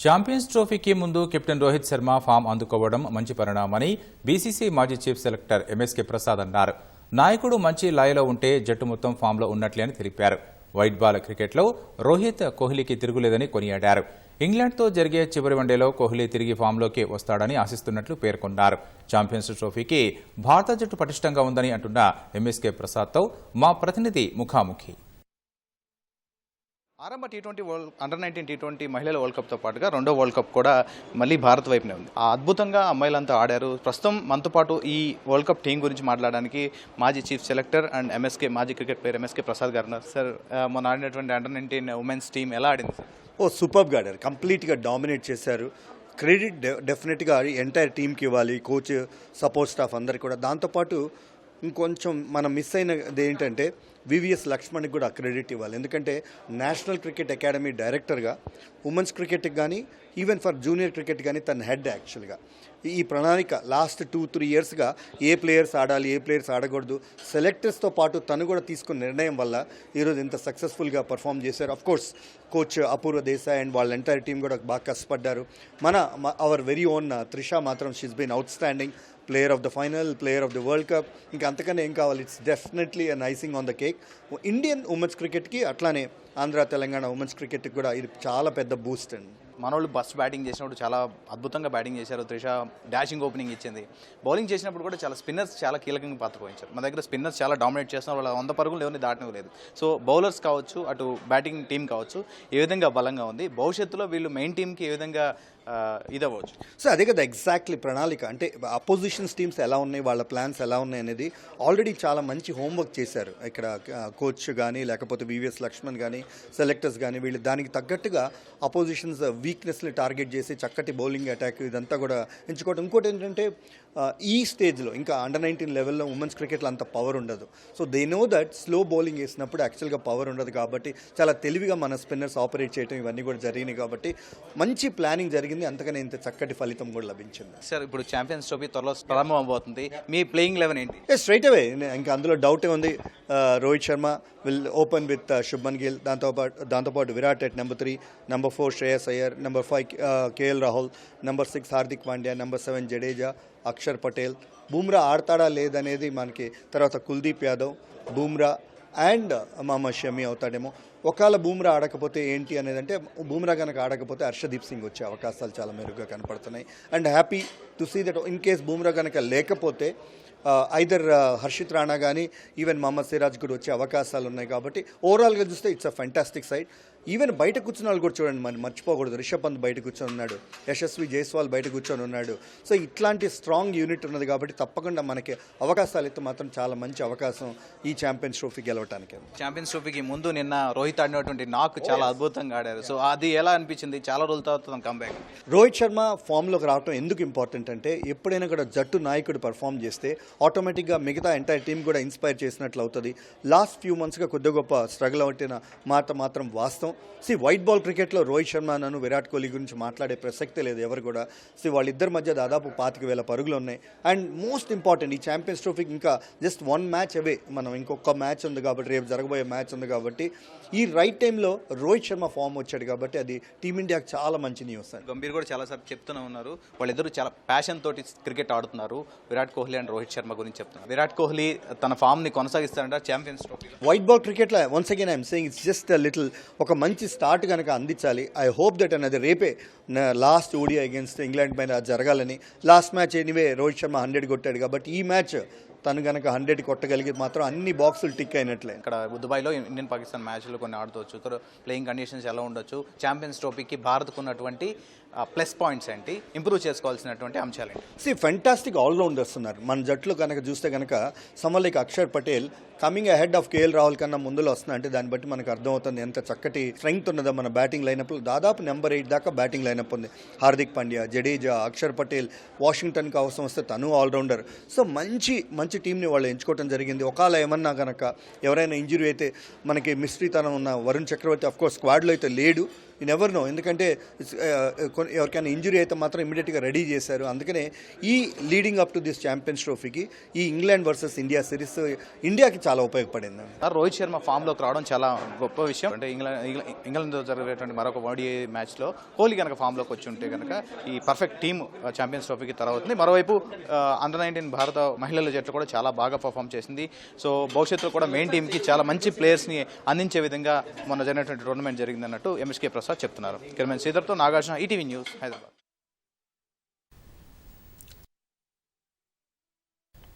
Champions ట్రోఫీకి ముందు captain Rohit Sharma form అందుకోవడం మంచి పరిణామని బీసీసీ మాజీ చీఫ్ సెలెక్టర్ ఎంఎస్కే ప్రసాద్ అన్నారు. నాయకుడు మంచి లయలో ఉంటే జట్టు మొత్తం ఫామ్లో ఉన్నట్లే అని తెలిపారు. వైట్ బాల్ క్రికెట్లో రోహిత్ కోహ్లీకి తిరుగులేదని కొనియాడారు. ఇంగ్లాండ్తో జరిగే చివరి వన్డేలో కోహ్లీ తిరిగి ఫామ్లోకి వస్తాడని ఆశిస్తున్నట్లు పేర్కొన్నారు. ఛాంపియన్స్ ట్రోఫీకి భారత జట్టు పటిష్టంగా ఉందని అంటున్న ఎంఎస్కే ప్రసాద్తో మా ప్రతినిధి ముఖాముఖి. ఆరంభ టీ20 అండర్-19 టీ20 మహిళల వరల్డ్ కప్తో పాటుగా రెండో వరల్డ్ కప్ కూడా మళ్ళీ భారత్ వైపునే ఉంది. అద్భుతంగా అమ్మాయిలంతా ఆడారు. ప్రస్తుతం మనతో పాటు ఈ వరల్డ్ కప్ టీం గురించి మాట్లాడడానికి మాజీ చీఫ్ సెలెక్టర్ అండ్ ఎంఎస్కే మాజీ క్రికెట్ ప్లేయర్ ఎంఎస్కే ప్రసాద్ గారు ఉన్నారు. సార్, మొన్న ఆడినటువంటి అండర్-19 ఉమెన్స్ టీం ఎలా ఆడింది సార్? సూపర్గా ఆడారు. కంప్లీట్గా డామినేట్ చేశారు. క్రెడిట్ డెఫినెట్గా ఎంటైర్ టీంకి ఇవ్వాలి, కోచ్, సపోర్ట్ స్టాఫ్ అందరికీ కూడా. దాంతోపాటు ఇంకొంచెం మనం మిస్ అయినది ఏంటంటే వివిఎస్ లక్ష్మణ్కి కూడా క్రెడిట్ ఇవ్వాలి. ఎందుకంటే నేషనల్ క్రికెట్ అకాడమీ డైరెక్టర్గా ఉమెన్స్ క్రికెట్కి కానీ ఈవెన్ ఫర్ జూనియర్ క్రికెట్ కానీ తన హెడ్ యాక్చువల్గా ఈ ప్రణాళిక లాస్ట్ 2-3 ఇయర్స్గా ఏ ప్లేయర్స్ ఆడాలి, ఏ ప్లేయర్స్ ఆడకూడదు, సెలెక్టర్స్తో పాటు తను కూడా తీసుకున్న నిర్ణయం వల్ల ఈరోజు ఇంత సక్సెస్ఫుల్గా పర్ఫామ్ చేశారు. Of course coach Apoorva Desai and వాళ్ళ ఎంటైర్ టీం కూడా బాగా కష్టపడ్డారు. అవర్ వెరీ ఓన్ త్రిషా మాత్రం she's been outstanding player of the final, player of the world cup. ఇంకా అంతకన్నా ఏం కావాలి? It's definitely an icing on the cake. Indian women's క్రికెట్కి అట్లానే ఆంధ్ర తెలంగాణ ఉమెన్స్ క్రికెట్కి కూడా ఇది చాలా పెద్ద బూస్ట్ అండి. మనోళ్ళు ఫస్ట్ బ్యాటింగ్ చేసినప్పుడు చాలా అద్భుతంగా బ్యాటింగ్ చేశారు. త్రిష డాషింగ్ ఓపెనింగ్ ఇచ్చింది. బౌలింగ్ చేసినప్పుడు కూడా చాలా స్పిన్నర్స్ చాలా కీలకంగా పాత్ర పోయించారు. మన దగ్గర స్పిన్నర్స్ చాలా డామినేట్ చేస్తున్నారు. వాళ్ళ 100 పరుగులు ఎవరిని దాటనివ్వలేదు. సో బౌలర్స్ కావచ్చు, అటు బ్యాటింగ్ టీం కావచ్చు, ఏ విధంగా బలంగా ఉంది, భవిష్యత్తులో వీళ్ళు మెయిన్ టీంకి ఏ విధంగా ఇదవ్వచ్చు. సో అదే కదా ఎగ్జాక్ట్లీ ప్రణాళిక. అంటే అపోజిషన్స్ టీమ్స్ ఎలా ఉన్నాయి, వాళ్ళ ప్లాన్స్ ఎలా ఉన్నాయి అనేది ఆల్రెడీ చాలా మంచి హోంవర్క్ చేశారు. ఇక్కడ కోచ్ కానీ లేకపోతే వివిఎస్ లక్ష్మణ్ కానీ సెలెక్టర్స్ కానీ వీళ్ళు దానికి తగ్గట్టుగా అపోజిషన్స్ వీక్నెస్ని టార్గెట్ చేసి చక్కటి బౌలింగ్ అటాక్ ఇదంతా కూడా ఎంచుకోవడం. ఇంకోటి ఏంటంటే ఈ స్టేజ్లో ఇంకా అండర్-19 లెవెల్లో ఉమెన్స్ క్రికెట్లో అంత పవర్ ఉండదు. So they know that slow bowling వేసినప్పుడు యాక్చువల్గా పవర్ ఉండదు. కాబట్టి చాలా తెలివిగా మన స్పిన్నర్స్ ఆపరేట్ చేయడం ఇవన్నీ కూడా జరిగినాయి. కాబట్టి మంచి ప్లానింగ్ జరిగింది. అంతకనే ఇంత చక్కటి ఫలితం కూడా లభించింది. సార్, ఇప్పుడు ఛాంపియన్స్ ట్రోఫీ త్వరలో ప్రారంభం అవబోతుంది. మీ ప్లేయింగ్ 11 ఏంటి? స్ట్రైట్ అవే ఇంకా అందులో డౌటే ఉంది. Rohit Sharma will open with Shubman Gill, దాంతోపాటు Virat at number 3, number 4 Shreyas Iyer, number 5 KL Rahul, number 6 Hardik Pandya, number 7 Jadeja, Axar Patel. Bumrah ఆడతాడా లేదనేది మనకి తర్వాత కుల్దీప్ యాదవ్, బూమ్రా అండ్ మహమ్మద్ షమి అవుతాడేమో. ఒకవేళ బూమ్రా ఆడకపోతే ఏంటి అనేది అంటే బూమ్రా కనుక ఆడకపోతే హర్షదీప్ సింగ్ వచ్చే అవకాశాలు చాలా మెరుగ్గా కనపడుతున్నాయి. And happy to see that in case Bumrah కనుక లేకపోతే ఐదర్ హర్షిత్ రాణా కానీ ఈవెన్ మహమ్మద్ సిరాజ్ కూడా వచ్చే అవకాశాలు ఉన్నాయి. కాబట్టి ఓవరాల్గా చూస్తే it's a fantastic side. Even బయట కూర్చున్న వాళ్ళు కూడా చూడండి, మనం మర్చిపోకూడదు. రిషబ్ పంత్ బయట కూర్చొని ఉన్నాడు, యశస్వి జైస్వాల్ బయట కూర్చొని ఉన్నాడు. సో ఇట్లాంటి స్ట్రాంగ్ యూనిట్ ఉన్నది కాబట్టి తప్పకుండా మనకి అవకాశాలు అయితే మాత్రం చాలా మంచి అవకాశం ఈ ఛాంపియన్స్ ట్రోఫీ గెలవటానికి. ఛాంపియన్స్ ట్రోఫీకి ముందు నిన్న రోహిత్ ఆడినటువంటి నాకు చాలా అద్భుతంగా ఆడారు. సో అది ఎలా అనిపించింది? చాలా రోజుల తర్వాత కంబ్యాక్. రోహిత్ శర్మ ఫామ్లోకి రావడం ఎందుకు ఇంపార్టెంట్ అంటే ఎప్పుడైనా కూడా జట్టు నాయకుడు పర్ఫామ్ చేస్తే ఆటోమేటిక్గా మిగతా ఎంటైర్ టీం కూడా ఇన్స్పైర్ చేసినట్లు అవుతుంది. లాస్ట్ ఫ్యూ మంత్స్గా కొద్ది గొప్ప స్ట్రగుల్ అవుతున్న మాట మాత్రం వాస్తవం. వైట్ బాల్ క్రికెట్లో రోహిత్ శర్మ నన్ను విరాట్ కోహ్లీ గురించి మాట్లాడే ప్రసక్తే లేదు ఎవరు కూడా. వాళ్ళిద్దరి మధ్య దాదాపు 25,000 పరుగులు ఉన్నాయి. అండ్ మోస్ట్ ఇంపార్టెంట్ ఈ ఛాంపియన్స్ ట్రోఫీకి ఇంకా జస్ట్ 1 మ్యాచ్ అవే. మనం ఇంకొక మ్యాచ్ ఉంది కాబట్టి, రేపు జరగబోయే మ్యాచ్ ఉంది కాబట్టి ఈ రైట్ టైంలో రోహిత్ శర్మ ఫామ్ వచ్చాడు కాబట్టి అది టీమిండియాకి చాలా మంచి న్యూస్. గంభీర్ కూడా చాలాసార్లు చెప్తూనే ఉన్నారు, వాళ్ళిద్దరూ చాలా ప్యాషన్ తోటి క్రికెట్ ఆడుతున్నారు. విరాట్ కోహ్లీ అండ్ రోహిత్ శర్మ గురించి చెప్తున్నారు. విరాట్ కోహ్లీ తన ఫామ్ని కొనసాగిస్తారంట ఛాంపియన్స్ ట్రోఫీ. వైట్ బాల్ క్రికెట్లో once again I'm saying it's just little ఒక మంచి స్టార్ట్ కనుక అందించాలి. ఐ హోప్ దట్ అనేది రేపే లాస్ట్ ఓడిఐ అగేన్స్ట్ ఇంగ్లాండ్ పైన జరగాలని. Last match anyway Rohit Sharma 100 కొట్టాడు కాబట్టి ఈ మ్యాచ్ తను కనుక 100 కొట్టగలిగి మాత్రం అన్ని బాక్సులు టిక్ అయినట్లే. ఇక్కడ దుబాయ్లో ఇండియన్ పాకిస్తాన్ మ్యాచ్లు కొన్ని ఆడుకోవచ్చు. ఇక్కడ ప్లేయింగ్ కండిషన్స్ ఎలా ఉండొచ్చు? ఛాంపియన్స్ ట్రోఫీకి భారత్కు ఉన్నటువంటి ప్లస్ పాయింట్స్ ఏంటి? ఇంప్రూవ్ చేసుకోవాల్సినటువంటి అంశాలు ఏంటి? ఫెంటాస్టిక్ ఆల్రౌండర్స్ ఉన్నారు మన జట్టులో. కనుక చూస్తే కనుక summer like Axar Patel coming ahead of KL Rahul కన్నా ముందులో వస్తున్నా అంటే దాన్ని బట్టి మనకు అర్థమవుతుంది ఎంత చక్కటి స్ట్రెంగ్త్ ఉన్నదో మన బ్యాటింగ్ లైనప్లో. దాదాపు నెంబర్ 8 దాకా బ్యాటింగ్ లైనప్ ఉంది. హార్దిక్ పాండ్యా, జడేజా, అక్షర్ పటేల్, వాషింగ్టన్కి అవసరం వస్తే తను ఆల్రౌండర్. సో మంచి టీంని వాళ్ళు ఎంచుకోవడం జరిగింది. ఒకవేళ ఏమన్నా కనుక ఎవరైనా ఇంజురీ అయితే మనకి మిస్టరీతనం ఉన్న వరుణ్ చక్రవర్తి అఫ్కోర్స్ స్క్వాడ్లో అయితే లేడు, యూ నెవర్ నో, ఎందుకంటే ఎవరికైనా ఇంజురీ అయితే మాత్రం ఇమీడియట్గా రెడీ చేశారు. అందుకనే ఈ leading up to this champions ట్రోఫీకి ఈ ఇంగ్లాండ్ వర్సెస్ ఇండియా సిరీస్ ఇండియాకి చాలా ఉపయోగపడింది. రోహిత్ శర్మ ఫామ్లోకి రావడం చాలా గొప్ప విషయం. అంటే ఇంగ్లాండ్తో జరిగేటువంటి మరొక ఓడిఐ మ్యాచ్లో కోహ్లీ కనుక ఫామ్లోకి వచ్చి ఉంటే కనుక ఈ పర్ఫెక్ట్ టీమ్ ఛాంపియన్స్ ట్రోఫీకి తర్వాత మరోవైపు అండర్-19 భారత మహిళల జట్లు కూడా చాలా బాగా పర్ఫామ్ చేసింది. సో భవిష్యత్తులో కూడా మెయిన్ టీంకి చాలా మంచి ప్లేయర్స్ని అందించే విధంగా మొన్న జరిగినటువంటి టోర్నమెంట్ జరిగిందన్నట్టు ఎంఎస్కే ప్రసాద్ చెప్తున్నారు. శ్రీధర్తో నాగార్జున, ఈటీవీ న్యూస్, హైదరాబాద్.